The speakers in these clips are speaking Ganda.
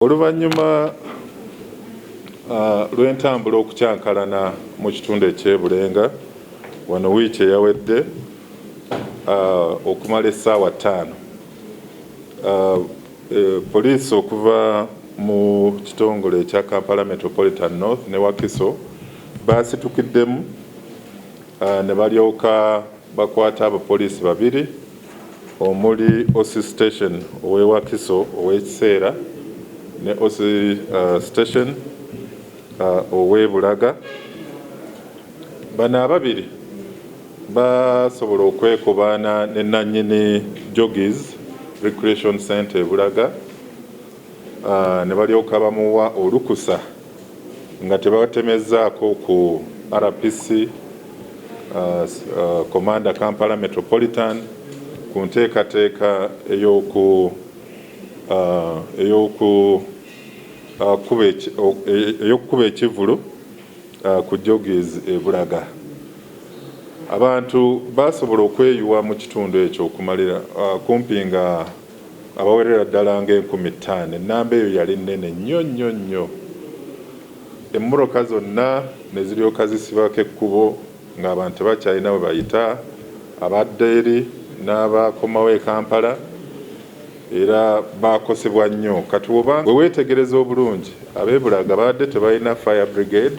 Oluvannyuma lw'entambula okukyankalana mu kitundu eky'ebulenga wano wiiki eyawedde okumala essaawa 5, poliisi okuva mu kitongole ekya Kampala Metropolitan North ne Wakiso baasitukiddemu ne balyoka bakwata abapoliisi 2 omuli OC Station ow'e Wakiso ow'ekiseera ne OC Station ow'e Bulaga. Bano ababiri basobola okwekobaana ne nannyini Jogies Recreation Center e Bulaga ne balyoka bamuwa olukusa nga tebatemezzaako ku RPC Commander Kampala Metropolitan ku nteekateeka ey'okukuba ekivulu ku Jogies e Bulaga. Abantu basobola okweyuwa mu kitundu ekyo okumalira kumpi nga abawerera ddala nga 15,000. Ennamba eyo yali nnene nnyo. Emmoroka zonna ne ziryoka zisibako ekkubo ng'abantu tebakyalina we bayita, abadde eri n'abakomawo e Kampala era bakosebwa nnyo. Kati bwe weetegereza obulungi ab'e Bulaga badde tebalina fire brigade,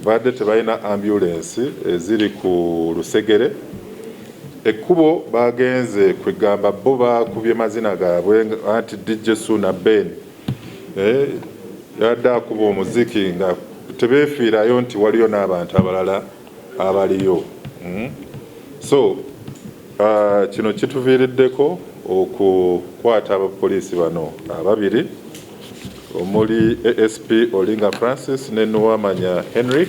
badde tebalina ambulance eziri ku lusegere. Ekkubo bagenze kwegamba bo bakubye mazina gaabwe anti DJ Ssuuna Ben yadde akuba omuziki nga tebeefiirayo nti waliyo n'abantu abalala abaliyo. So kino kituviiriddeko okukwata abapoliisi bano ababiri omuli ASP Olinga Francis ne Nuwamanya Henry.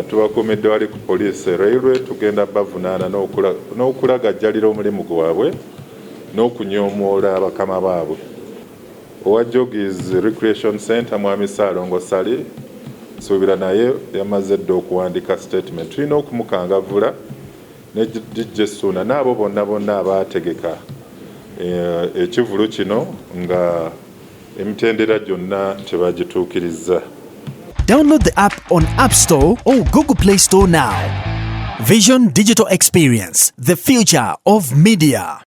Tubakuumidde wali ku poliisi railway, tugenda bavunaana n'okulagajjalira omulimu gwabwe n'okunyoomoola bakama baabwe. Owa Jogies Recreation Center Mwami Ssaalongo Sali nsuubira naye yamaze dda okuwandiika statement. Tulina okumukangavvula ne DJ Ssuuna n'abo bonna abaategeka ekivulu kino nga emitendera gyonna tebagituukirizza. Download the app on App Store or Google Play Store now. Vision Digital Experience, the future of media.